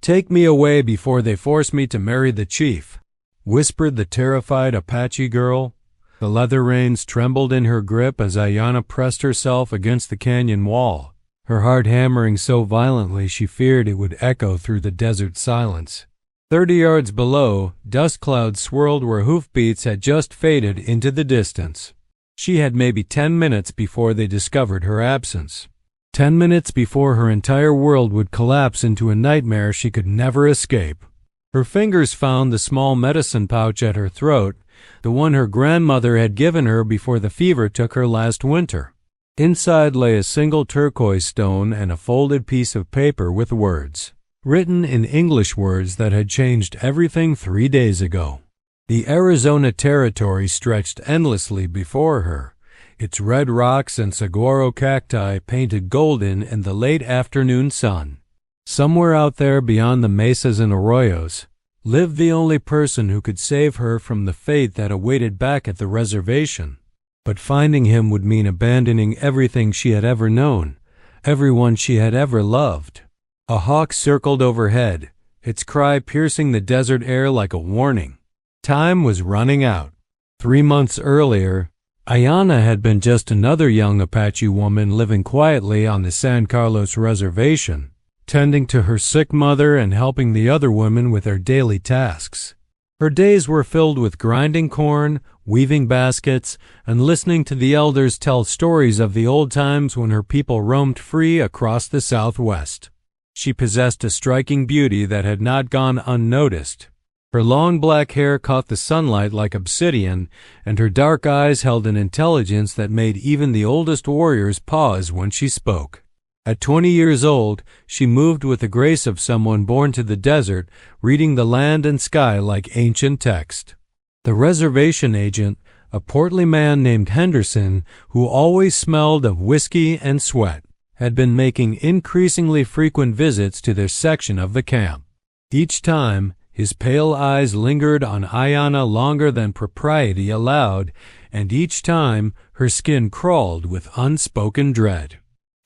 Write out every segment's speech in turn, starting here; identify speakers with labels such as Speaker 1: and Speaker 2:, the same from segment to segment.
Speaker 1: "Take me away before they force me to marry the chief," whispered the terrified Apache girl. The leather reins trembled in her grip as Ayanna pressed herself against the canyon wall, her heart hammering so violently she feared it would echo through the desert silence. 30 yards below, dust clouds swirled where hoofbeats had just faded into the distance. She had maybe 10 minutes before they discovered her absence. 10 minutes before her entire world would collapse into a nightmare she could never escape. Her fingers found the small medicine pouch at her throat, the one her grandmother had given her before the fever took her last winter. Inside lay a single turquoise stone and a folded piece of paper with words, written in English words that had changed everything 3 days ago. The Arizona Territory stretched endlessly before her, its red rocks and saguaro cacti painted golden in the late afternoon sun. Somewhere out there beyond the mesas and arroyos lived the only person who could save her from the fate that awaited back at the reservation. But finding him would mean abandoning everything she had ever known, everyone she had ever loved. A hawk circled overhead, its cry piercing the desert air like a warning. Time was running out. 3 months earlier, Ayanna had been just another young Apache woman living quietly on the San Carlos reservation, tending to her sick mother and helping the other women with their daily tasks. Her days were filled with grinding corn, weaving baskets, and listening to the elders tell stories of the old times when her people roamed free across the Southwest. She possessed a striking beauty that had not gone unnoticed. Her long black hair caught the sunlight like obsidian, and her dark eyes held an intelligence that made even the oldest warriors pause when she spoke. At 20 years old, she moved with the grace of someone born to the desert, reading the land and sky like ancient text. The reservation agent, a portly man named Henderson, who always smelled of whiskey and sweat, had been making increasingly frequent visits to their section of the camp. Each time, his pale eyes lingered on Ayanna longer than propriety allowed, and each time her skin crawled with unspoken dread.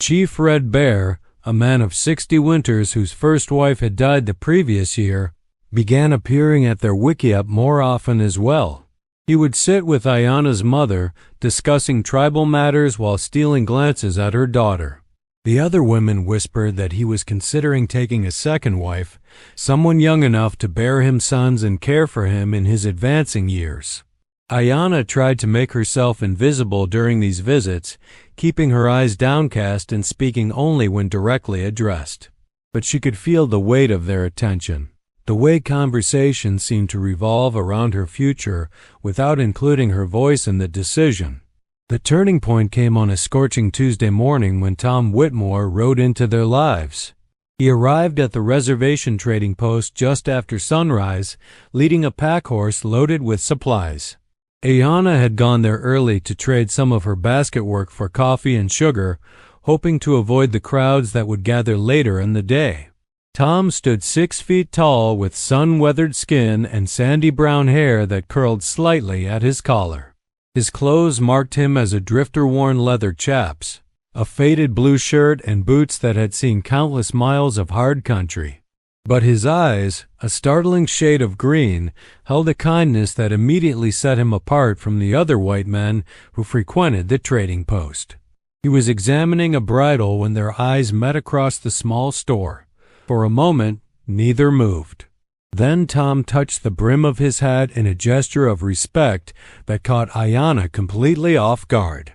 Speaker 1: Chief Red Bear, a man of 60 winters whose first wife had died the previous year, began appearing at their wickiup more often as well. He would sit with Ayanna's mother, discussing tribal matters while stealing glances at her daughter. The other women whispered that he was considering taking a second wife, someone young enough to bear him sons and care for him in his advancing years. Ayanna tried to make herself invisible during these visits, keeping her eyes downcast and speaking only when directly addressed. But she could feel the weight of their attention. The way conversation seemed to revolve around her future without including her voice in the decision. The turning point came on a scorching Tuesday morning when Tom Whitmore rode into their lives. He arrived at the reservation trading post just after sunrise, leading a pack horse loaded with supplies. Ayanna had gone there early to trade some of her basket work for coffee and sugar, hoping to avoid the crowds that would gather later in the day. Tom stood 6 feet tall with sun-weathered skin and sandy brown hair that curled slightly at his collar. His clothes marked him as a drifter-worn leather chaps, a faded blue shirt and boots that had seen countless miles of hard country. But his eyes, a startling shade of green, held a kindness that immediately set him apart from the other white men who frequented the trading post. He was examining a bridle when their eyes met across the small store. For a moment, neither moved. Then Tom touched the brim of his hat in a gesture of respect that caught Ayanna completely off guard.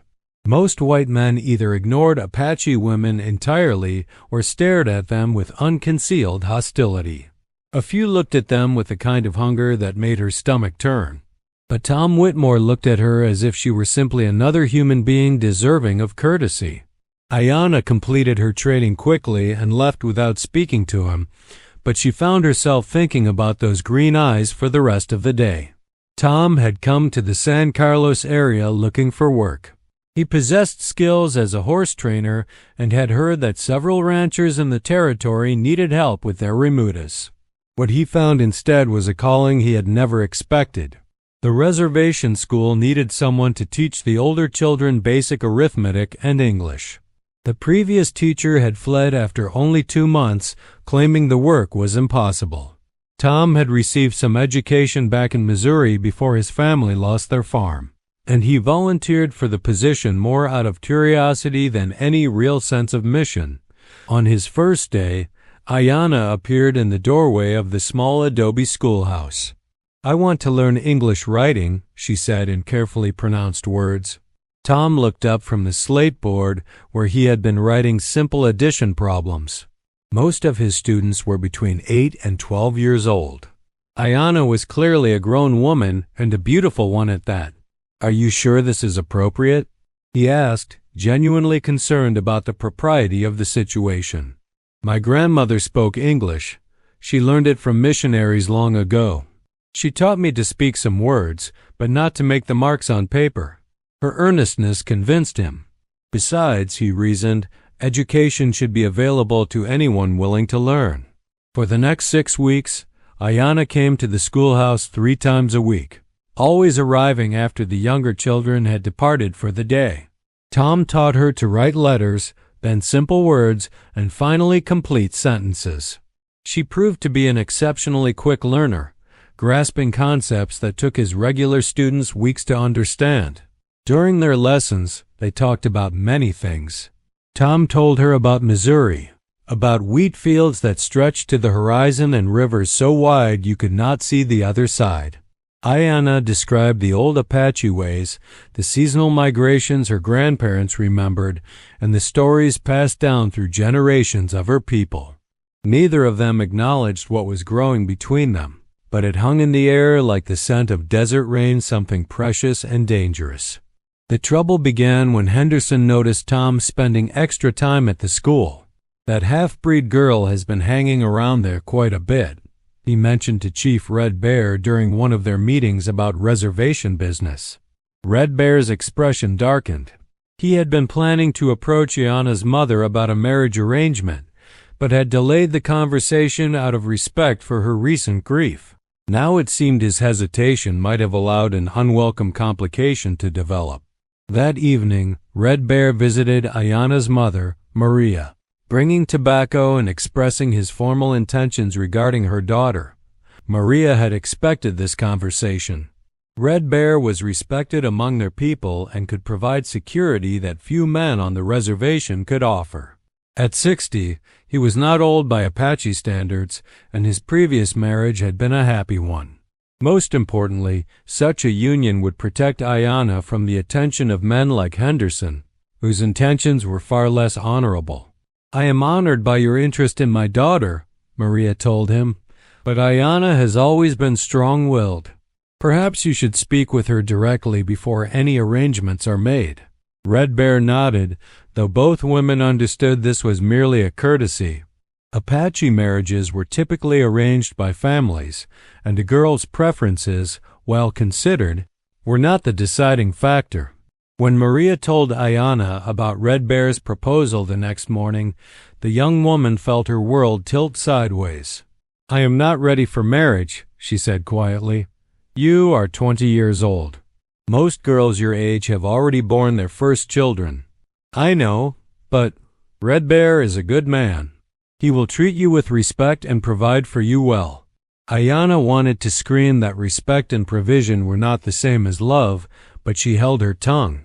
Speaker 1: Most white men either ignored Apache women entirely or stared at them with unconcealed hostility. A few looked at them with a kind of hunger that made her stomach turn. But Tom Whitmore looked at her as if she were simply another human being deserving of courtesy. Ayanna completed her trading quickly and left without speaking to him, but she found herself thinking about those green eyes for the rest of the day. Tom had come to the San Carlos area looking for work. He possessed skills as a horse trainer and had heard that several ranchers in the territory needed help with their remudas. What he found instead was a calling he had never expected. The reservation school needed someone to teach the older children basic arithmetic and English. The previous teacher had fled after only 2 months, claiming the work was impossible. Tom had received some education back in Missouri before his family lost their farm, and he volunteered for the position more out of curiosity than any real sense of mission. On his first day, Ayanna appeared in the doorway of the small adobe schoolhouse. "I want to learn English writing," she said in carefully pronounced words. Tom looked up from the slate board where he had been writing simple addition problems. Most of his students were between 8 and 12 years old. Ayanna was clearly a grown woman, and a beautiful one at that. "Are you sure this is appropriate?" he asked, genuinely concerned about the propriety of the situation. "My grandmother spoke English. She learned it from missionaries long ago. She taught me to speak some words, but not to make the marks on paper." Her earnestness convinced him. Besides, he reasoned, education should be available to anyone willing to learn. For the next 6 weeks, Ayanna came to the schoolhouse 3 times a week, always arriving after the younger children had departed for the day. Tom taught her to write letters, then simple words, and finally complete sentences. She proved to be an exceptionally quick learner, grasping concepts that took his regular students weeks to understand. During their lessons, they talked about many things. Tom told her about Missouri, about wheat fields that stretched to the horizon and rivers so wide you could not see the other side. Ayanna described the old Apache ways, the seasonal migrations her grandparents remembered, and the stories passed down through generations of her people. Neither of them acknowledged what was growing between them, but it hung in the air like the scent of desert rain, something precious and dangerous. The trouble began when Henderson noticed Tom spending extra time at the school. "That half-breed girl has been hanging around there quite a bit," he mentioned to Chief Red Bear during one of their meetings about reservation business. Red Bear's expression darkened. He had been planning to approach Ayanna's mother about a marriage arrangement, but had delayed the conversation out of respect for her recent grief. Now it seemed his hesitation might have allowed an unwelcome complication to develop. That evening, Red Bear visited Ayanna's mother, Maria, bringing tobacco and expressing his formal intentions regarding her daughter. Maria had expected this conversation. Red Bear was respected among their people and could provide security that few men on the reservation could offer. At 60, he was not old by Apache standards, and his previous marriage had been a happy one. Most importantly, such a union would protect Ayanna from the attention of men like Henderson, whose intentions were far less honorable. "I am honored by your interest in my daughter," Maria told him, "but Ayanna has always been strong-willed. Perhaps you should speak with her directly before any arrangements are made." Red Bear nodded, though both women understood this was merely a courtesy. Apache marriages were typically arranged by families, and a girl's preferences, while considered, were not the deciding factor. When Maria told Ayanna about Red Bear's proposal the next morning, the young woman felt her world tilt sideways. "I am not ready for marriage," she said quietly. "You are 20 years old. Most girls your age have already borne their first children." "I know, but Red Bear is a good man. He will treat you with respect and provide for you well." Ayanna wanted to scream that respect and provision were not the same as love, but she held her tongue.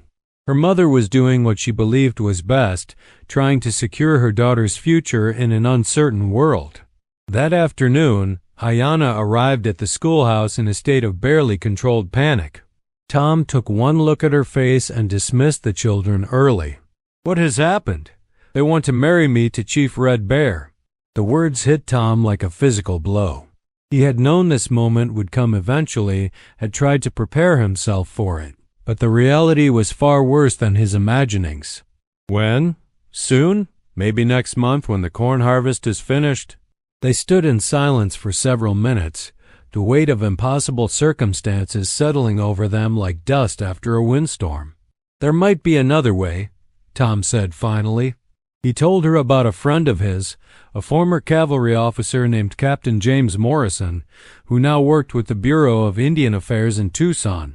Speaker 1: Her mother was doing what she believed was best, trying to secure her daughter's future in an uncertain world. That afternoon, Ayanna arrived at the schoolhouse in a state of barely controlled panic. Tom took one look at her face and dismissed the children early. "What has happened? They want to marry me to Chief Red Bear." The words hit Tom like a physical blow. He had known this moment would come eventually, had tried to prepare himself for it, but the reality was far worse than his imaginings. "When? Soon? Maybe next month when the corn harvest is finished?" They stood in silence for several minutes, the weight of impossible circumstances settling over them like dust after a windstorm. "There might be another way," Tom said finally. He told her about a friend of his, a former cavalry officer named Captain James Morrison, who now worked with the Bureau of Indian Affairs in Tucson.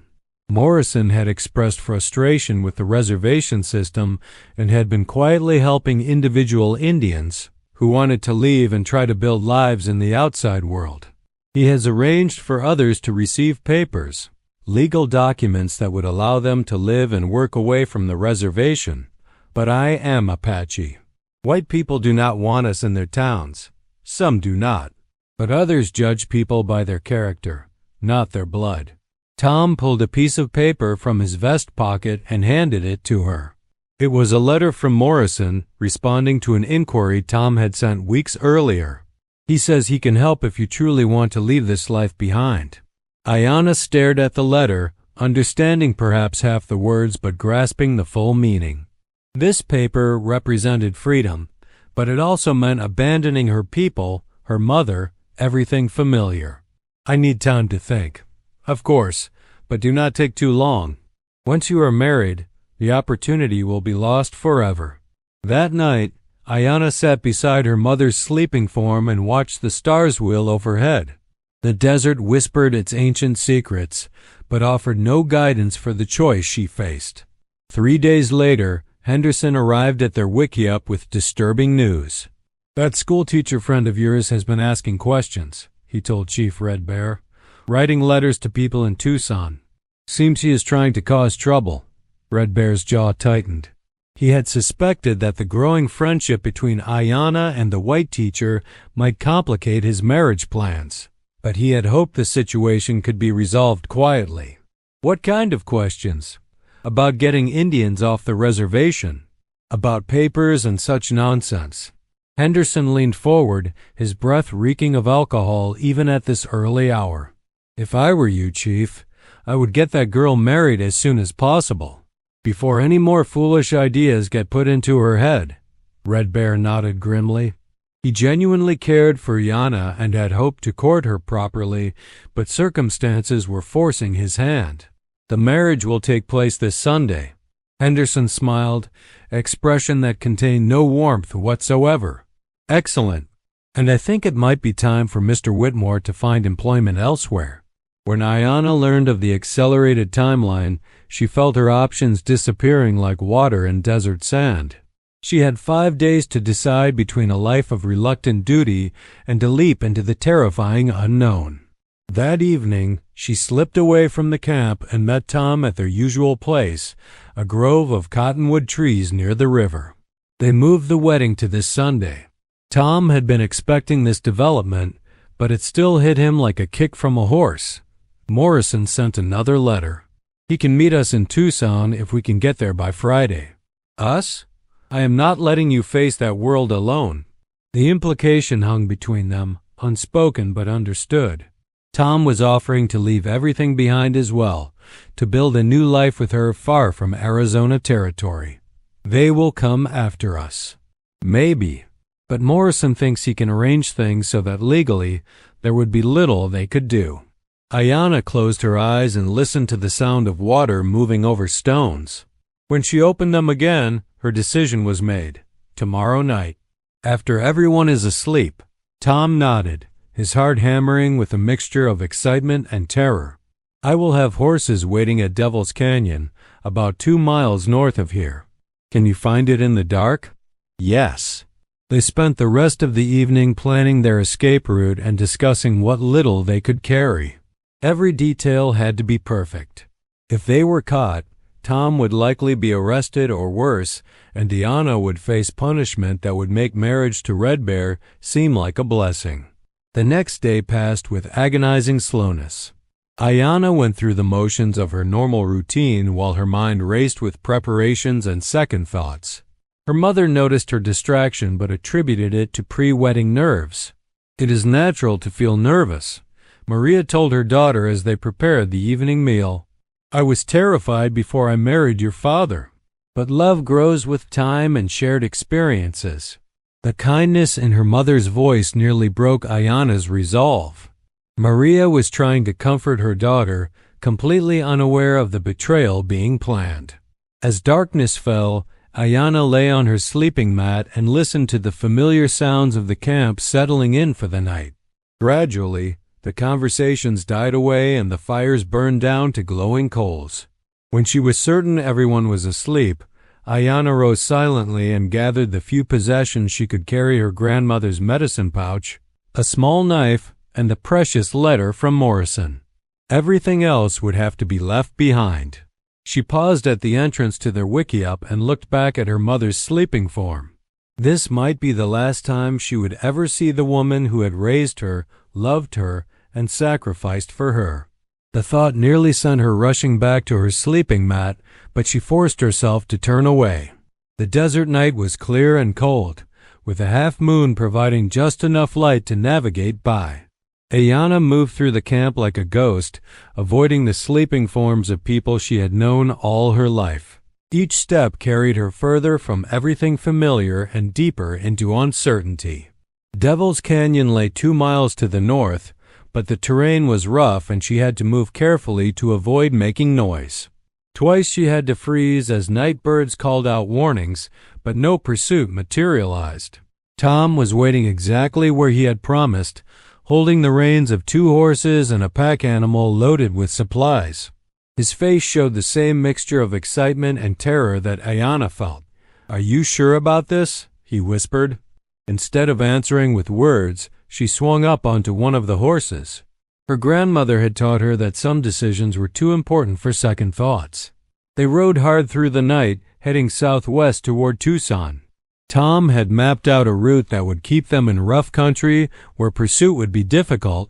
Speaker 1: Morrison had expressed frustration with the reservation system and had been quietly helping individual Indians who wanted to leave and try to build lives in the outside world. He has arranged for others to receive papers, legal documents that would allow them to live and work away from the reservation. But I am Apache. White people do not want us in their towns. Some do not. But others judge people by their character, not their blood. Tom pulled a piece of paper from his vest pocket and handed it to her. It was a letter from Morrison responding to an inquiry Tom had sent weeks earlier. He says he can help if you truly want to leave this life behind. Ayanna stared at the letter, understanding perhaps half the words but grasping the full meaning. This paper represented freedom, but it also meant abandoning her people, her mother, everything familiar. I need time to think. Of course, but do not take too long. Once you are married, the opportunity will be lost forever. That night, Ayanna sat beside her mother's sleeping form and watched the stars wheel overhead. The desert whispered its ancient secrets, but offered no guidance for the choice she faced. 3 days later, Henderson arrived at their wickiup with disturbing news. That schoolteacher friend of yours has been asking questions, he told Chief Red Bear, writing letters to people in Tucson. Seems he is trying to cause trouble. Red Bear's jaw tightened. He had suspected that the growing friendship between Ayanna and the white teacher might complicate his marriage plans, but he had hoped the situation could be resolved quietly. What kind of questions? About getting Indians off the reservation, about papers and such nonsense. Henderson leaned forward, his breath reeking of alcohol even at this early hour. If I were you, Chief, I would get that girl married as soon as possible, before any more foolish ideas get put into her head. Red Bear nodded grimly. He genuinely cared for Ayanna and had hoped to court her properly, but circumstances were forcing his hand. The marriage will take place this Sunday. Henderson smiled, expression that contained no warmth whatsoever. Excellent. And I think it might be time for Mr. Whitmore to find employment elsewhere. When Ayanna learned of the accelerated timeline, she felt her options disappearing like water in desert sand. She had 5 days to decide between a life of reluctant duty and a leap into the terrifying unknown. That evening, she slipped away from the camp and met Tom at their usual place, a grove of cottonwood trees near the river. They moved the wedding to this Sunday. Tom had been expecting this development, but it still hit him like a kick from a horse. Morrison sent another letter. He can meet us in Tucson if we can get there by Friday. Us? I am not letting you face that world alone. The implication hung between them, unspoken but understood. Tom was offering to leave everything behind as well, to build a new life with her far from Arizona territory. They will come after us. Maybe. But Morrison thinks he can arrange things so that legally there would be little they could do. Ayanna closed her eyes and listened to the sound of water moving over stones. When she opened them again, her decision was made. Tomorrow night. After everyone is asleep. Tom nodded, his heart hammering with a mixture of excitement and terror. I will have horses waiting at Devil's Canyon, about 2 miles north of here. Can you find it in the dark? Yes. They spent the rest of the evening planning their escape route and discussing what little they could carry. Every detail had to be perfect. If they were caught, Tom would likely be arrested or worse, and Ayanna would face punishment that would make marriage to Red Bear seem like a blessing. The next day passed with agonizing slowness. Ayanna went through the motions of her normal routine while her mind raced with preparations and second thoughts. Her mother noticed her distraction but attributed it to pre-wedding nerves. It is natural to feel nervous, Maria told her daughter as they prepared the evening meal. I was terrified before I married your father. But love grows with time and shared experiences. The kindness in her mother's voice nearly broke Ayanna's resolve. Maria was trying to comfort her daughter, completely unaware of the betrayal being planned. As darkness fell, Ayanna lay on her sleeping mat and listened to the familiar sounds of the camp settling in for the night. Gradually, The conversations died away and the fires burned down to glowing coals. When she was certain everyone was asleep, Ayanna rose silently and gathered the few possessions she could carry: her grandmother's medicine pouch, a small knife, and the precious letter from Morrison. Everything else would have to be left behind. She paused at the entrance to their wickiup and looked back at her mother's sleeping form. This might be the last time she would ever see the woman who had raised her, loved her, and sacrificed for her. The thought nearly sent her rushing back to her sleeping mat, but she forced herself to turn away. The desert night was clear and cold, with a half moon providing just enough light to navigate by. Ayanna moved through the camp like a ghost, avoiding the sleeping forms of people she had known all her life. Each step carried her further from everything familiar and deeper into uncertainty. Devil's Canyon lay 2 miles to the north, but the terrain was rough and she had to move carefully to avoid making noise. Twice she had to freeze as night birds called out warnings, but no pursuit materialized. Tom was waiting exactly where he had promised, holding the reins of 2 horses and a pack animal loaded with supplies. His face showed the same mixture of excitement and terror that Ayanna felt. "Are you sure about this?" he whispered. Instead of answering with words, she swung up onto one of the horses. Her grandmother had taught her that some decisions were too important for second thoughts. They rode hard through the night, heading southwest toward Tucson. Tom had mapped out a route that would keep them in rough country where pursuit would be difficult,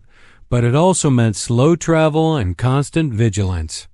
Speaker 1: but it also meant slow travel and constant vigilance.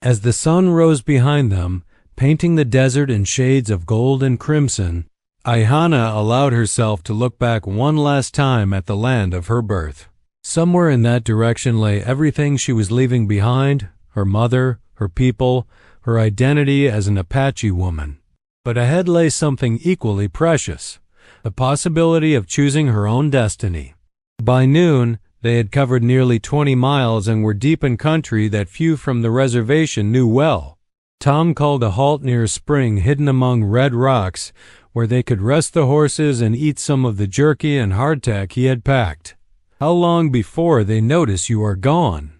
Speaker 1: As the sun rose behind them, painting the desert in shades of gold and crimson, Ayanna allowed herself to look back one last time at the land of her birth. Somewhere in that direction lay everything she was leaving behind: her mother, her people, her identity as an Apache woman. But ahead lay something equally precious: the possibility of choosing her own destiny. By noon, they had covered nearly 20 miles and were deep in country that few from the reservation knew well. Tom called a halt near a spring hidden among red rocks, where they could rest the horses and eat some of the jerky and hardtack he had packed. "How long before they notice you are gone?"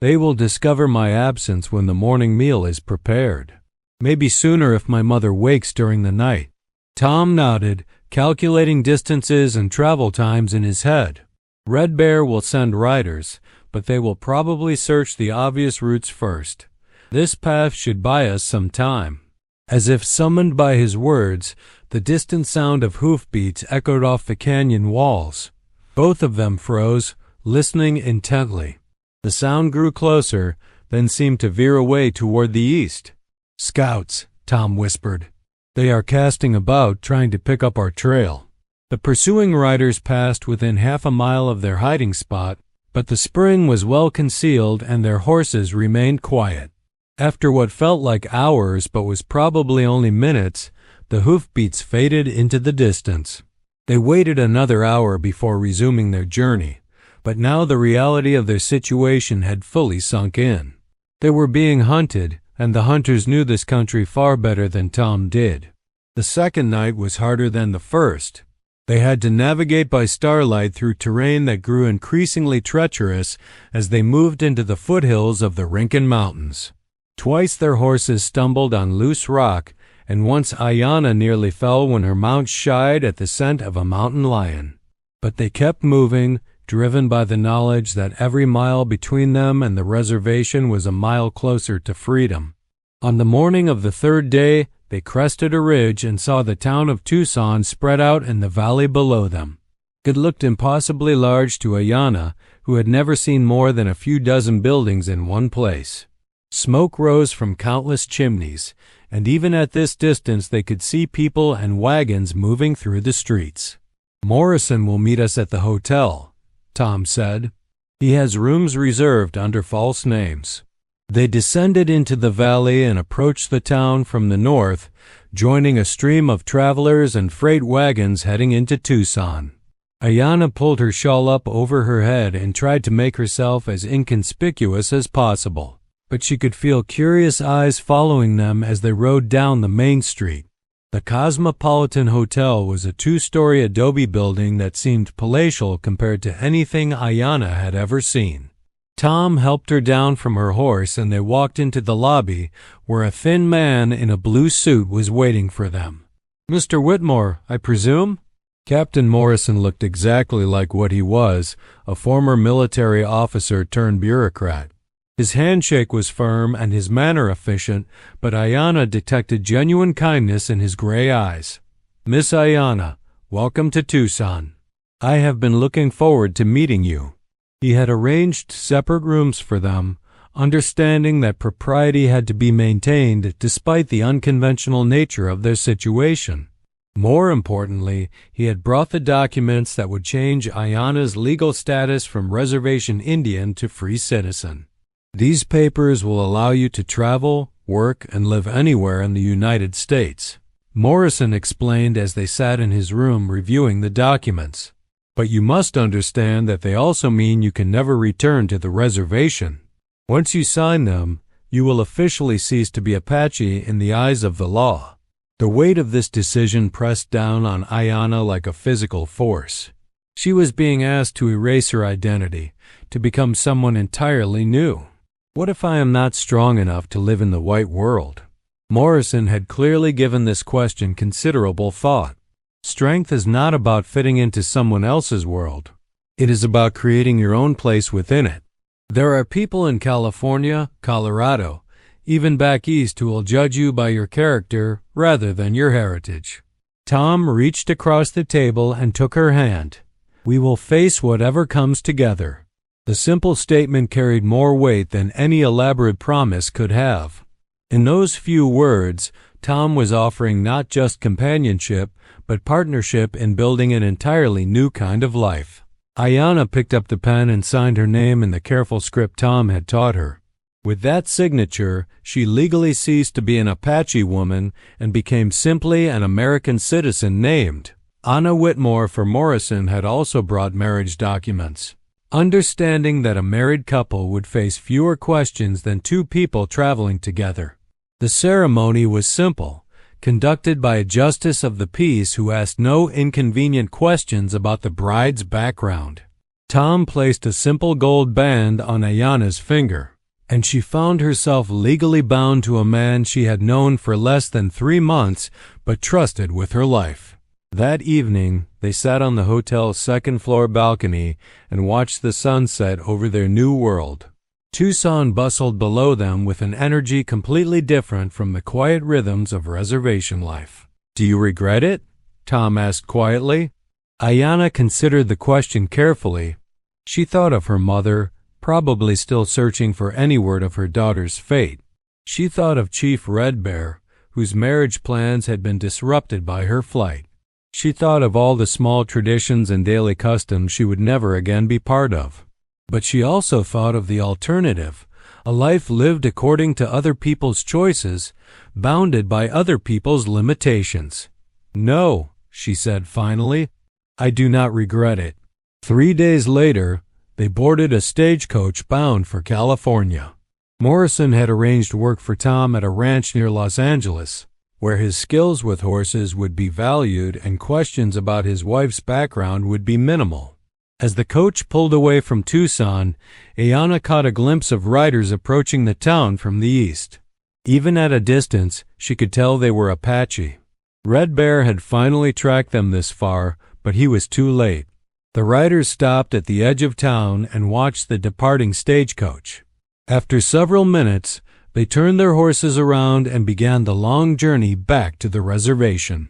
Speaker 1: "They will discover my absence when the morning meal is prepared. Maybe sooner if my mother wakes during the night." Tom nodded, calculating distances and travel times in his head. Red Bear will send riders, but they will probably search the obvious routes first. This path should buy us some time. As if summoned by his words, the distant sound of hoofbeats echoed off the canyon walls. Both of them froze, listening intently. The sound grew closer, then seemed to veer away toward the east. "Scouts," Tom whispered. "They are casting about, trying to pick up our trail." The pursuing riders passed within half a mile of their hiding spot, but the spring was well concealed and their horses remained quiet. After what felt like hours but was probably only minutes, the hoofbeats faded into the distance. They waited another hour before resuming their journey, but now the reality of their situation had fully sunk in. They were being hunted, and the hunters knew this country far better than Tom did. The second night was harder than the first. They had to navigate by starlight through terrain that grew increasingly treacherous as they moved into the foothills of the Rincon Mountains. Twice their horses stumbled on loose rock, and once Ayanna nearly fell when her mount shied at the scent of a mountain lion. But they kept moving, driven by the knowledge that every mile between them and the reservation was a mile closer to freedom. On the morning of the third day, they crested a ridge and saw the town of Tucson spread out in the valley below them. It looked impossibly large to Ayanna, who had never seen more than a few dozen buildings in one place. Smoke rose from countless chimneys, and even at this distance they could see people and wagons moving through the streets. "Morrison will meet us at the hotel," Tom said. "He has rooms reserved under false names." They descended into the valley and approached the town from the north, joining a stream of travelers and freight wagons heading into Tucson. Ayanna pulled her shawl up over her head and tried to make herself as inconspicuous as possible, but she could feel curious eyes following them as they rode down the main street. The Cosmopolitan Hotel was a two-story adobe building that seemed palatial compared to anything Ayanna had ever seen. Tom helped her down from her horse and they walked into the lobby where a thin man in a blue suit was waiting for them. "Mr. Whitmore, I presume?" Captain Morrison looked exactly like what he was, a former military officer turned bureaucrat. His handshake was firm and his manner efficient, but Ayanna detected genuine kindness in his gray eyes. "Miss Ayanna, welcome to Tucson. I have been looking forward to meeting you." He had arranged separate rooms for them, understanding that propriety had to be maintained despite the unconventional nature of their situation. More importantly, he had brought the documents that would change Ayanna's legal status from reservation Indian to free citizen. "These papers will allow you to travel, work, and live anywhere in the United States," Morrison explained as they sat in his room reviewing the documents. "But you must understand that they also mean you can never return to the reservation. Once you sign them, you will officially cease to be Apache in the eyes of the law." The weight of this decision pressed down on Ayanna like a physical force. She was being asked to erase her identity, to become someone entirely new. What if I am not strong enough to live in the white world? Morrison had clearly given this question considerable thought. Strength is not about fitting into someone else's world. It is about creating your own place within it. There are people in California, Colorado, even back east who will judge you by your character rather than your heritage. Tom reached across the table and took her hand. "We will face whatever comes together." The simple statement carried more weight than any elaborate promise could have. In those few words, Tom was offering not just companionship, but partnership in building an entirely new kind of life. Ayanna picked up the pen and signed her name in the careful script Tom had taught her. With that signature, she legally ceased to be an Apache woman and became simply an American citizen named Anna Whitmore. For Morrison had also brought marriage documents. Understanding that a married couple would face fewer questions than two people traveling together. The ceremony was simple, conducted by a justice of the peace who asked no inconvenient questions about the bride's background. Tom placed a simple gold band on Ayanna's finger, and she found herself legally bound to a man she had known for less than 3 months but trusted with her life. That evening, they sat on the hotel's second-floor balcony and watched the sunset over their new world. Tucson bustled below them with an energy completely different from the quiet rhythms of reservation life. "Do you regret it?" Tom asked quietly. Ayanna considered the question carefully. She thought of her mother, probably still searching for any word of her daughter's fate. She thought of Chief Red Bear, whose marriage plans had been disrupted by her flight. She thought of all the small traditions and daily customs she would never again be part of. But she also thought of the alternative, a life lived according to other people's choices, bounded by other people's limitations. "No," she said finally, "I do not regret it." 3 days later, they boarded a stagecoach bound for California. Morrison had arranged work for Tom at a ranch near Los Angeles, where his skills with horses would be valued and questions about his wife's background would be minimal. As the coach pulled away from Tucson, Ayanna caught a glimpse of riders approaching the town from the east. Even at a distance, she could tell they were Apache. Red Bear had finally tracked them this far, but he was too late. The riders stopped at the edge of town and watched the departing stagecoach. After several minutes, they turned their horses around and began the long journey back to the reservation.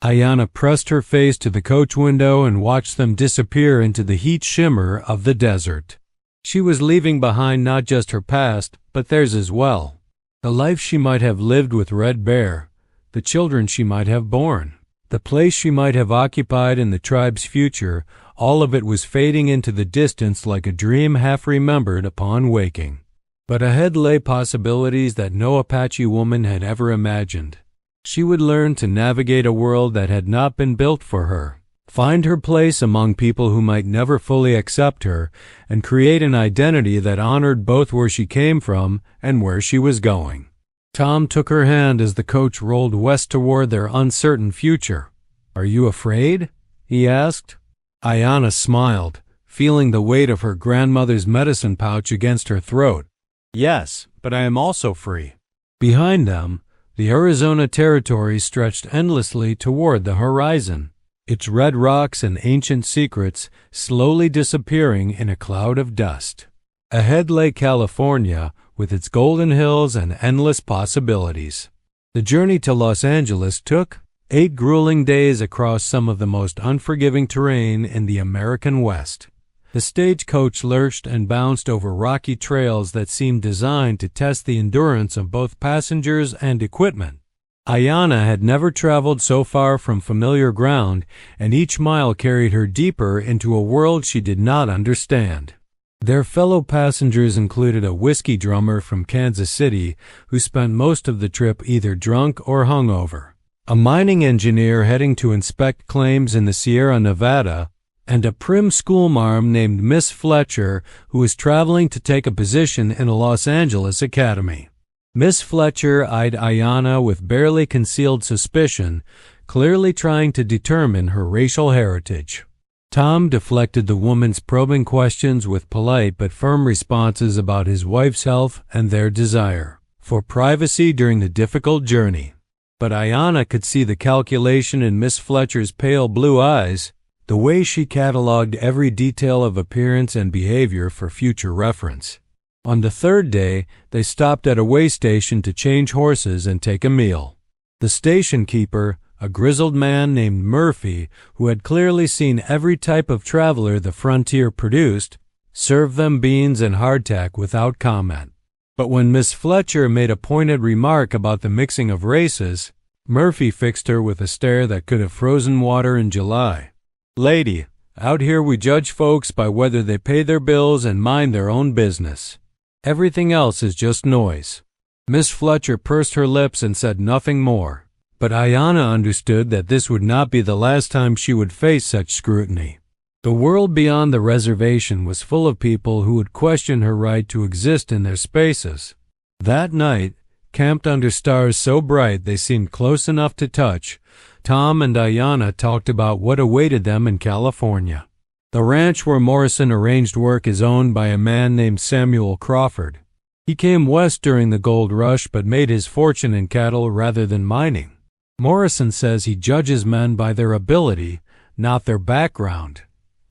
Speaker 1: Ayanna pressed her face to the coach window and watched them disappear into the heat shimmer of the desert. She was leaving behind not just her past, but theirs as well. The life she might have lived with Red Bear, the children she might have borne, the place she might have occupied in the tribe's future, all of it was fading into the distance like a dream half remembered upon waking. But ahead lay possibilities that no Apache woman had ever imagined. She would learn to navigate a world that had not been built for her, find her place among people who might never fully accept her, and create an identity that honored both where she came from and where she was going. Tom took her hand as the coach rolled west toward their uncertain future. "Are you afraid?" he asked. Ayanna smiled, feeling the weight of her grandmother's medicine pouch against her throat. "Yes, but I am also free." Behind them, the Arizona Territory stretched endlessly toward the horizon, its red rocks and ancient secrets slowly disappearing in a cloud of dust. Ahead lay California, with its golden hills and endless possibilities. The journey to Los Angeles took 8 grueling days across some of the most unforgiving terrain in the American West. The stagecoach lurched and bounced over rocky trails that seemed designed to test the endurance of both passengers and equipment. Ayanna had never traveled so far from familiar ground, and each mile carried her deeper into a world she did not understand. Their fellow passengers included a whiskey drummer from Kansas City who spent most of the trip either drunk or hungover, a mining engineer heading to inspect claims in the Sierra Nevada, and a prim schoolmarm named Miss Fletcher who was traveling to take a position in a Los Angeles academy. Miss Fletcher eyed Ayanna with barely concealed suspicion, clearly trying to determine her racial heritage. Tom deflected the woman's probing questions with polite but firm responses about his wife's health and their desire for privacy during the difficult journey. But Ayanna could see the calculation in Miss Fletcher's pale blue eyes, the way she cataloged every detail of appearance and behavior for future reference. On the 3rd day, they stopped at a way station to change horses and take a meal. The station keeper, a grizzled man named Murphy, who had clearly seen every type of traveler the frontier produced, served them beans and hardtack without comment. But when Miss Fletcher made a pointed remark about the mixing of races, Murphy fixed her with a stare that could have frozen water in July. "Lady, out here we judge folks by whether they pay their bills and mind their own business. Everything else is just noise." Miss Fletcher pursed her lips and said nothing more, but Ayanna understood that this would not be the last time she would face such scrutiny. The world beyond the reservation was full of people who would question her right to exist in their spaces. That night, camped under stars so bright they seemed close enough to touch, Tom and Ayanna talked about what awaited them in California. The ranch where Morrison arranged work is owned by a man named Samuel Crawford. He came west during the gold rush but made his fortune in cattle rather than mining. Morrison says he judges men by their ability, not their background.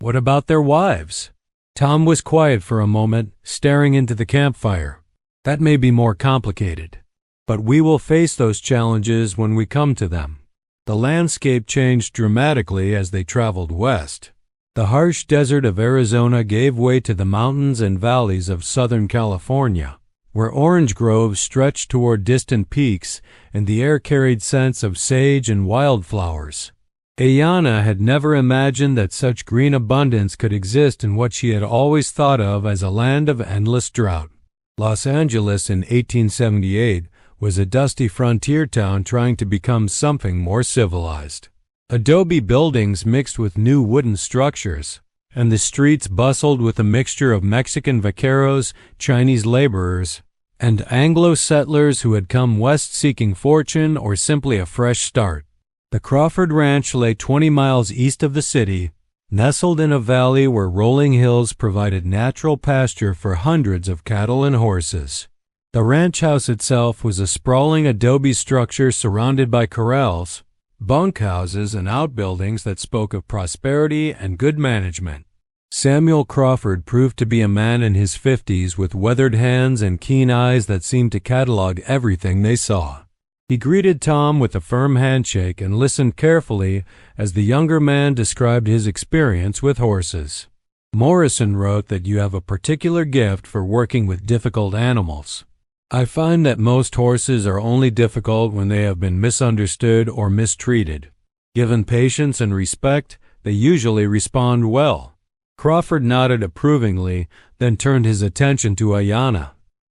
Speaker 1: What about their wives? Tom was quiet for a moment, staring into the campfire. That may be more complicated, but we will face those challenges when we come to them. The landscape changed dramatically as they traveled west. The harsh desert of Arizona gave way to the mountains and valleys of Southern California, where orange groves stretched toward distant peaks and the air carried scents of sage and wildflowers. Ayanna had never imagined that such green abundance could exist in what she had always thought of as a land of endless drought. Los Angeles in 1878 was a dusty frontier town trying to become something more civilized. Adobe buildings mixed with new wooden structures, and the streets bustled with a mixture of Mexican vaqueros, Chinese laborers, and Anglo settlers who had come west seeking fortune or simply a fresh start. The Crawford Ranch lay 20 miles east of the city, nestled in a valley where rolling hills provided natural pasture for hundreds of cattle and horses. The ranch house itself was a sprawling adobe structure surrounded by corrals, bunkhouses, and outbuildings that spoke of prosperity and good management. Samuel Crawford proved to be a man in his 50s with weathered hands and keen eyes that seemed to catalog everything they saw. He greeted Tom with a firm handshake and listened carefully as the younger man described his experience with horses. Morrison wrote that you have a particular gift for working with difficult animals. I find that most horses are only difficult when they have been misunderstood or mistreated. Given patience and respect, they usually respond well. Crawford nodded approvingly, then turned his attention to Ayanna.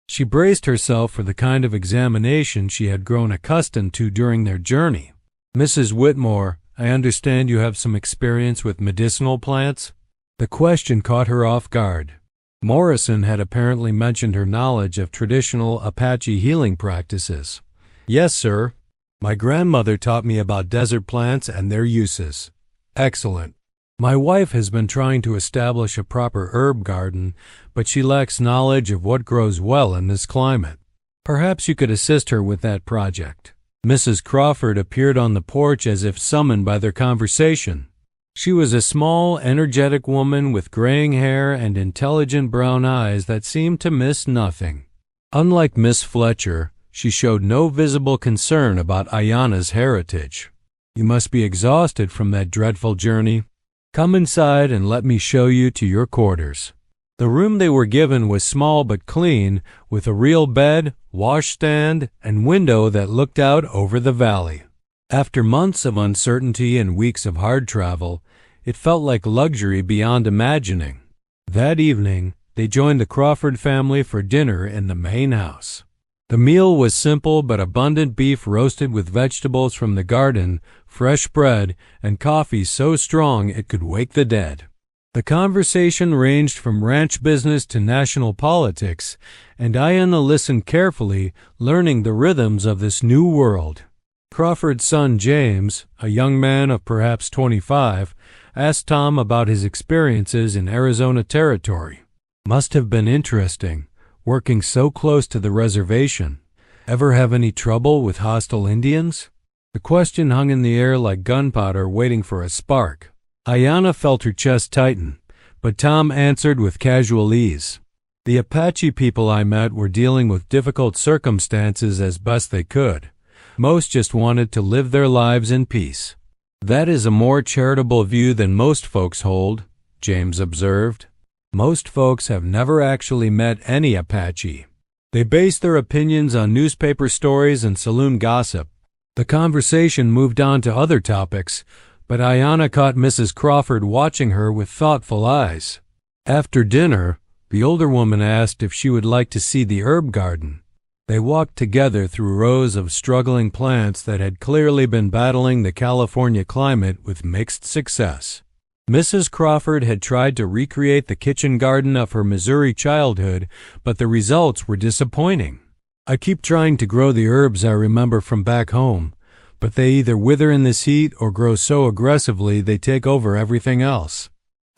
Speaker 1: She braced herself for the kind of examination she had grown accustomed to during their journey. "Mrs. Whitmore, I understand you have some experience with medicinal plants?" The question caught her off guard. Morrison had apparently mentioned her knowledge of traditional Apache healing practices. "Yes, sir. My grandmother taught me about desert plants and their uses." "Excellent. My wife has been trying to establish a proper herb garden, but she lacks knowledge of what grows well in this climate. Perhaps you could assist her with that project." Mrs. Crawford appeared on the porch as if summoned by their conversation. She was a small, energetic woman with graying hair and intelligent brown eyes that seemed to miss nothing. Unlike Miss Fletcher, she showed no visible concern about Ayanna's heritage. "You must be exhausted from that dreadful journey. Come inside and let me show you to your quarters." The room they were given was small but clean, with a real bed, washstand, and window that looked out over the valley. After months of uncertainty and weeks of hard travel, it felt like luxury beyond imagining. That evening, they joined the Crawford family for dinner in the main house. The meal was simple but abundant: beef roasted with vegetables from the garden, fresh bread, and coffee so strong it could wake the dead. The conversation ranged from ranch business to national politics, and Ayanna listened carefully, learning the rhythms of this new world. Crawford's son James, a young man of perhaps 25, asked Tom about his experiences in Arizona Territory. "Must have been interesting, working so close to the reservation. Ever have any trouble with hostile Indians?" The question hung in the air like gunpowder waiting for a spark. Ayanna felt her chest tighten, but Tom answered with casual ease. "The Apache people I met were dealing with difficult circumstances as best they could. Most just wanted to live their lives in peace." "That is a more charitable view than most folks hold," James observed. "Most folks have never actually met any Apache. They base their opinions on newspaper stories and saloon gossip." The conversation moved on to other topics, but Ayanna caught Mrs. Crawford watching her with thoughtful eyes. After dinner, the older woman asked if she would like to see the herb garden. They walked together through rows of struggling plants that had clearly been battling the California climate with mixed success. Mrs. Crawford had tried to recreate the kitchen garden of her Missouri childhood, but the results were disappointing. "I keep trying to grow the herbs I remember from back home, but they either wither in this heat or grow so aggressively they take over everything else."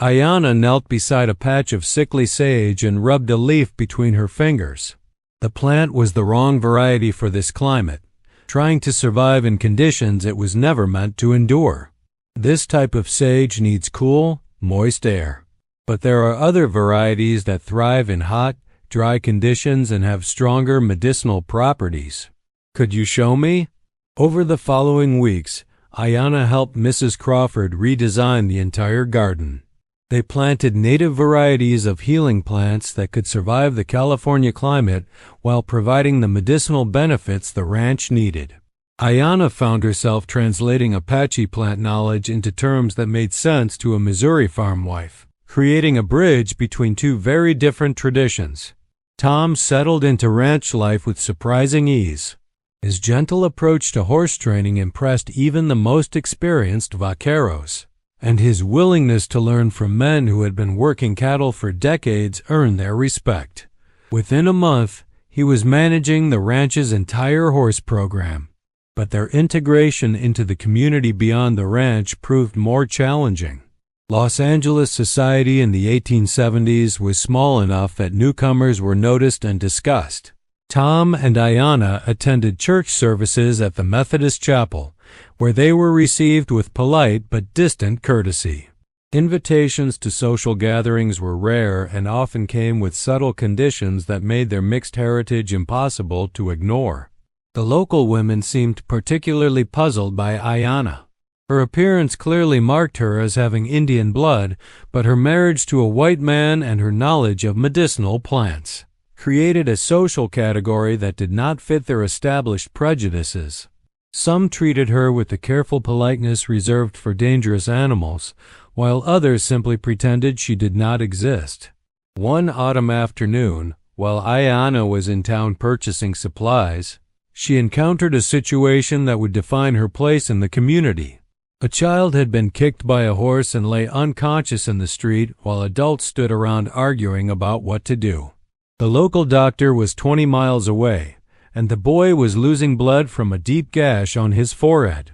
Speaker 1: Ayanna knelt beside a patch of sickly sage and rubbed a leaf between her fingers. The plant was the wrong variety for this climate, trying to survive in conditions it was never meant to endure. This type of sage needs cool, moist air. But there are other varieties that thrive in hot, dry conditions and have stronger medicinal properties. "Could you show me?" Over the following weeks, Ayanna helped Mrs. Crawford redesign the entire garden. They planted native varieties of healing plants that could survive the California climate while providing the medicinal benefits the ranch needed. Ayanna found herself translating Apache plant knowledge into terms that made sense to a Missouri farm wife, creating a bridge between two very different traditions. Tom settled into ranch life with surprising ease. His gentle approach to horse training impressed even the most experienced vaqueros, and his willingness to learn from men who had been working cattle for decades earned their respect. Within a month, he was managing the ranch's entire horse program, but their integration into the community beyond the ranch proved more challenging. Los Angeles society in the 1870s was small enough that newcomers were noticed and discussed. Tom and Ayanna attended church services at the Methodist Chapel, where they were received with polite but distant courtesy. Invitations to social gatherings were rare and often came with subtle conditions that made their mixed heritage impossible to ignore. The local women seemed particularly puzzled by Ayanna. Her appearance clearly marked her as having Indian blood, but her marriage to a white man and her knowledge of medicinal plants created a social category that did not fit their established prejudices. Some treated her with the careful politeness reserved for dangerous animals, while others simply pretended she did not exist. One autumn afternoon, while Ayanna was in town purchasing supplies, she encountered a situation that would define her place in the community. A child had been kicked by a horse and lay unconscious in the street while adults stood around arguing about what to do. The local doctor was 20 miles away, and the boy was losing blood from a deep gash on his forehead.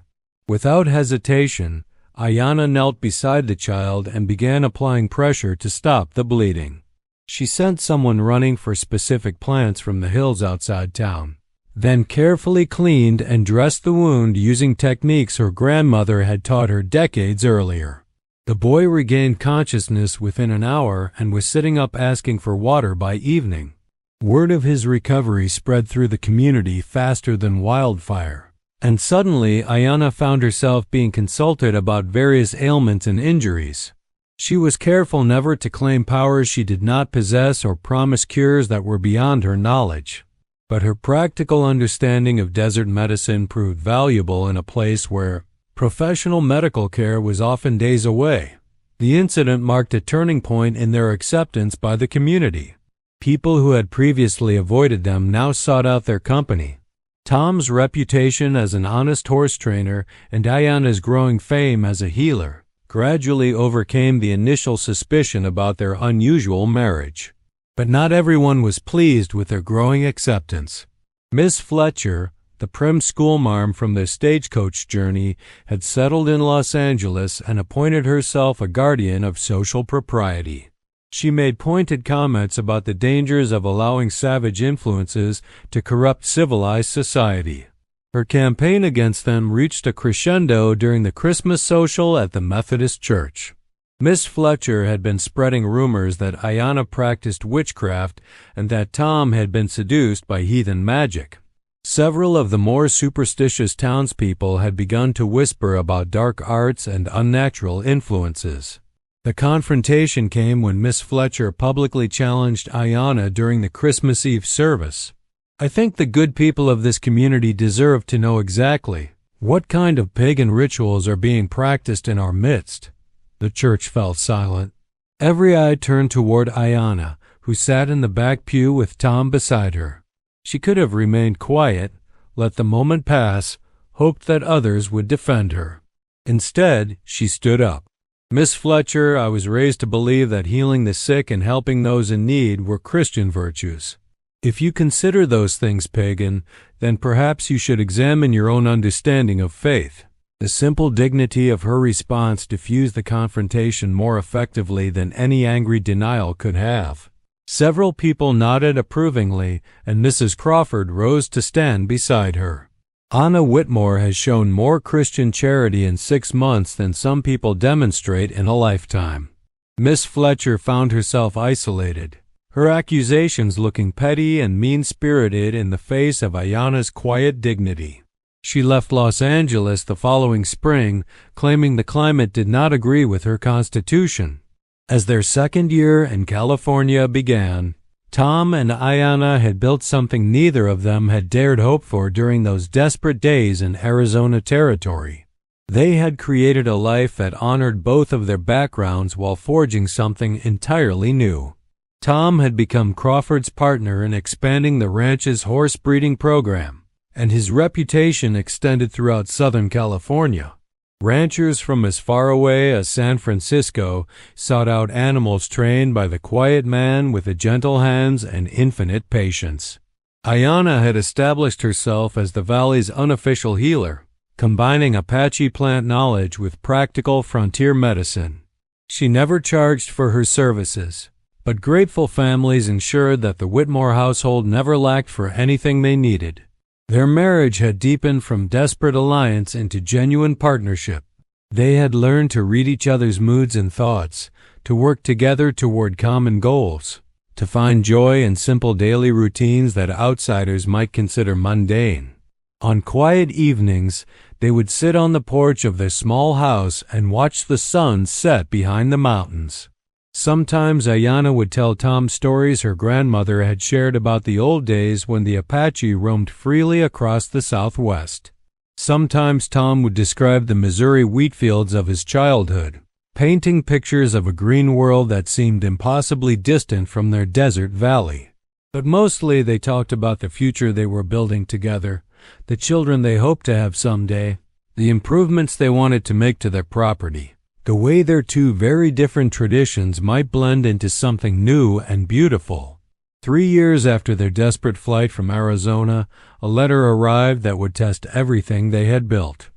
Speaker 1: Without hesitation, Ayanna knelt beside the child and began applying pressure to stop the bleeding. She sent someone running for specific plants from the hills outside town, then carefully cleaned and dressed the wound using techniques her grandmother had taught her decades earlier. The boy regained consciousness within an hour and was sitting up asking for water by evening. Word of his recovery spread through the community faster than wildfire, and suddenly Ayanna found herself being consulted about various ailments and injuries. She was careful never to claim powers she did not possess or promise cures that were beyond her knowledge. But her practical understanding of desert medicine proved valuable in a place where professional medical care was often days away. The incident marked a turning point in their acceptance by the community. People who had previously avoided them now sought out their company. Tom's reputation as an honest horse trainer and Ayanna's growing fame as a healer gradually overcame the initial suspicion about their unusual marriage. But not everyone was pleased with their growing acceptance. Miss Fletcher, the prim schoolmarm from their stagecoach journey, had settled in Los Angeles and appointed herself a guardian of social propriety. She made pointed comments about the dangers of allowing savage influences to corrupt civilized society. Her campaign against them reached a crescendo during the Christmas social at the Methodist Church. Miss Fletcher had been spreading rumors that Ayanna practiced witchcraft and that Tom had been seduced by heathen magic. Several of the more superstitious townspeople had begun to whisper about dark arts and unnatural influences. The confrontation came when Miss Fletcher publicly challenged Ayanna during the Christmas Eve service. I think the good people of this community deserve to know exactly what kind of pagan rituals are being practiced in our midst. The church fell silent. Every eye turned toward Ayanna, who sat in the back pew with Tom beside her. She could have remained quiet, let the moment pass, hoped that others would defend her. Instead, she stood up. Miss Fletcher, I was raised to believe that healing the sick and helping those in need were Christian virtues. If you consider those things pagan, then perhaps you should examine your own understanding of faith. The simple dignity of her response diffused the confrontation more effectively than any angry denial could have. Several people nodded approvingly, and Mrs. Crawford rose to stand beside her. Anna Whitmore has shown more Christian charity in 6 months than some people demonstrate in a lifetime. Miss Fletcher found herself isolated, her accusations looking petty and mean-spirited in the face of Ayanna's quiet dignity. She left Los Angeles the following spring, claiming the climate did not agree with her constitution. As their second year in California began, Tom and Ayanna had built something neither of them had dared hope for during those desperate days in Arizona territory. They had created a life that honored both of their backgrounds while forging something entirely new. Tom had become Crawford's partner in expanding the ranch's horse breeding program, and his reputation extended throughout Southern California. Ranchers from as far away as San Francisco sought out animals trained by the quiet man with the gentle hands and infinite patience. Ayanna had established herself as the valley's unofficial healer, combining Apache plant knowledge with practical frontier medicine. She never charged for her services, but grateful families ensured that the Whitmore household never lacked for anything they needed. Their marriage had deepened from desperate alliance into genuine partnership. They had learned to read each other's moods and thoughts, to work together toward common goals, to find joy in simple daily routines that outsiders might consider mundane. On quiet evenings, they would sit on the porch of their small house and watch the sun set behind the mountains. Sometimes Ayanna would tell Tom stories her grandmother had shared about the old days when the Apache roamed freely across the Southwest. Sometimes Tom would describe the Missouri wheat fields of his childhood, painting pictures of a green world that seemed impossibly distant from their desert valley. But mostly they talked about the future they were building together, the children they hoped to have someday, the improvements they wanted to make to their property, the way their two very different traditions might blend into something new and beautiful. 3 years after their desperate flight from Arizona, a letter arrived that would test everything they had built.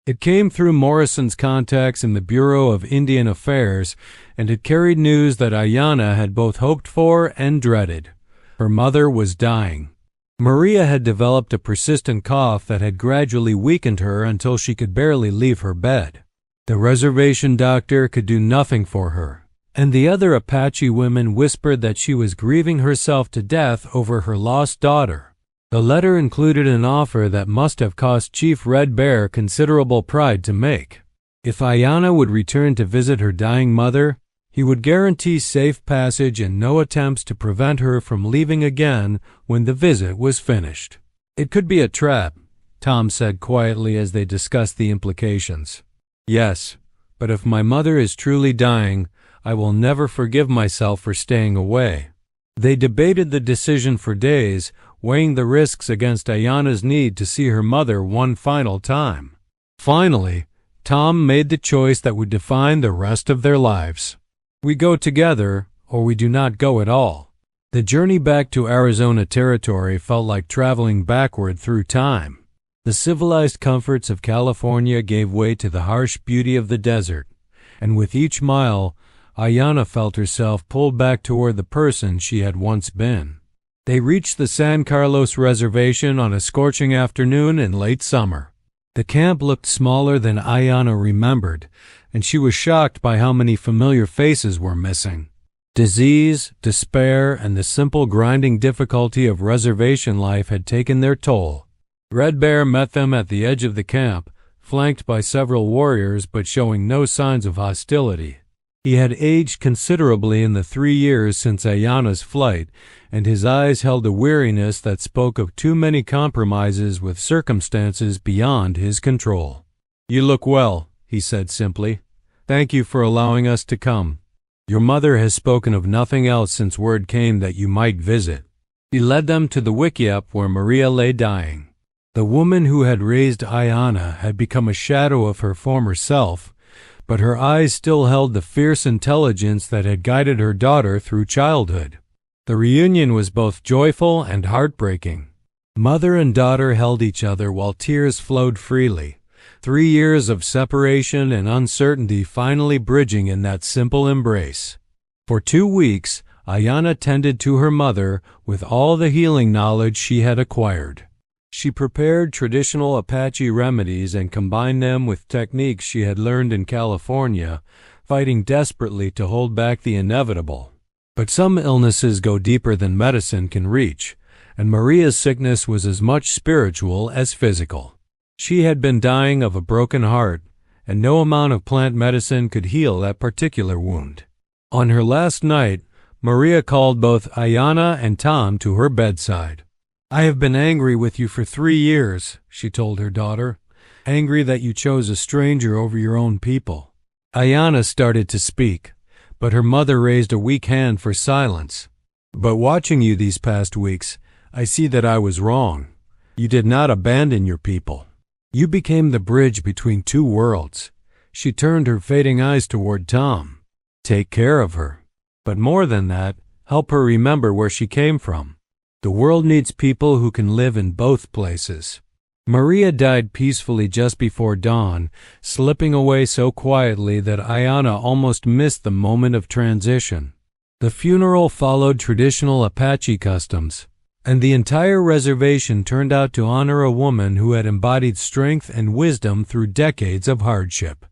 Speaker 1: It came through Morrison's contacts in the Bureau of Indian Affairs, and it carried news that Ayanna had both hoped for and dreaded. Her mother was dying. Maria had developed a persistent cough that had gradually weakened her until she could barely leave her bed. The reservation doctor could do nothing for her, and the other Apache women whispered that she was grieving herself to death over her lost daughter. The letter included an offer that must have cost Chief Red Bear considerable pride to make. If Ayanna would return to visit her dying mother, he would guarantee safe passage and no attempts to prevent her from leaving again when the visit was finished. It could be a trap, Tom said quietly as they discussed the implications. Yes, but if my mother is truly dying, I will never forgive myself for staying away. They debated the decision for days, weighing the risks against Ayanna's need to see her mother one final time. Finally, Tom made the choice that would define the rest of their lives. We go together, or we do not go at all. The journey back to Arizona Territory felt like traveling backward through time. The civilized comforts of California gave way to the harsh beauty of the desert, and with each mile, Ayanna felt herself pulled back toward the person she had once been. They reached the San Carlos Reservation on a scorching afternoon in late summer. The camp looked smaller than Ayanna remembered, and she was shocked by how many familiar faces were missing. Disease, despair, and the simple grinding difficulty of reservation life had taken their toll. Red Bear met them at the edge of the camp, flanked by several warriors but showing no signs of hostility. He had aged considerably in the 3 years since Ayanna's flight, and his eyes held a weariness that spoke of too many compromises with circumstances beyond his control. "You look well," he said simply. "Thank you for allowing us to come. Your mother has spoken of nothing else since word came that you might visit." He led them to the wickiup where Maria lay dying. The woman who had raised Ayanna had become a shadow of her former self, but her eyes still held the fierce intelligence that had guided her daughter through childhood. The reunion was both joyful and heartbreaking. Mother and daughter held each other while tears flowed freely. 3 years of separation and uncertainty finally bridging in that simple embrace. For 2 weeks, Ayanna tended to her mother with all the healing knowledge she had acquired. She prepared traditional Apache remedies and combined them with techniques she had learned in California, fighting desperately to hold back the inevitable. But some illnesses go deeper than medicine can reach, and Maria's sickness was as much spiritual as physical. She had been dying of a broken heart, and no amount of plant medicine could heal that particular wound. On her last night, Maria called both Ayanna and Tom to her bedside. "I have been angry with you for 3 years," she told her daughter, "angry that you chose a stranger over your own people." Ayanna started to speak, but her mother raised a weak hand for silence. "But watching you these past weeks, I see that I was wrong. You did not abandon your people. You became the bridge between 2 worlds." She turned her fading eyes toward Tom. "Take care of her. But more than that, help her remember where she came from. The world needs people who can live in both places." Maria died peacefully just before dawn, slipping away so quietly that Ayanna almost missed the moment of transition. The funeral followed traditional Apache customs, and the entire reservation turned out to honor a woman who had embodied strength and wisdom through decades of hardship.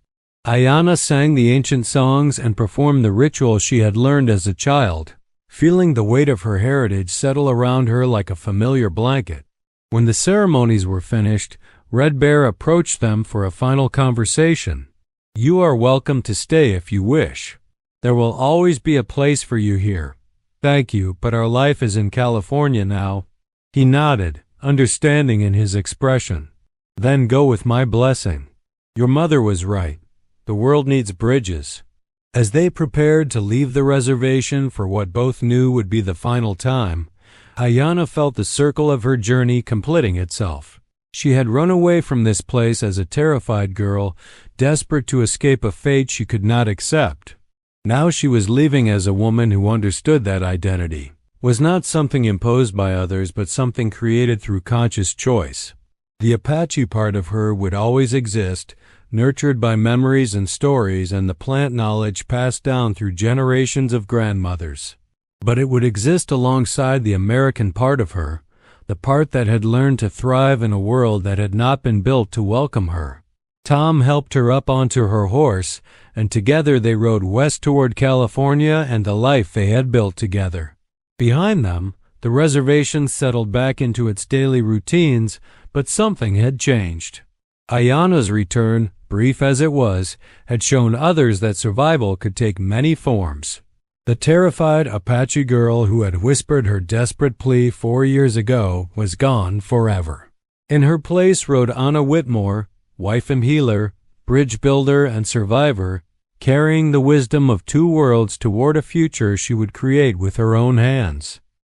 Speaker 1: Ayanna sang the ancient songs and performed the ritual she had learned as a child, feeling the weight of her heritage settle around her like a familiar blanket. When the ceremonies were finished, Red Bear approached them for a final conversation. "You are welcome to stay if you wish. There will always be a place for you here. Thank you, but our life is in California now." He nodded, understanding in his expression. "Then go with my blessing. Your mother was right. The world needs bridges." As they prepared to leave the reservation for what both knew would be the final time, Ayanna felt the circle of her journey completing itself. She had run away from this place as a terrified girl, desperate to escape a fate she could not accept. Now she was leaving as a woman who understood that identity was not something imposed by others, but something created through conscious choice. The Apache part of her would always exist, nurtured by memories and stories and the plant knowledge passed down through generations of grandmothers. But it would exist alongside the American part of her, the part that had learned to thrive in a world that had not been built to welcome her. Tom helped her up onto her horse, and together they rode west toward California and the life they had built together. Behind them, the reservation settled back into its daily routines, but something had changed. Ayanna's return, brief as it was, had shown others that survival could take many forms. The terrified Apache girl who had whispered her desperate plea 4 years ago was gone forever. In her place rode Anna Whitmore, wife and healer, bridge builder and survivor, carrying the wisdom of two worlds toward a future she would create with her own hands.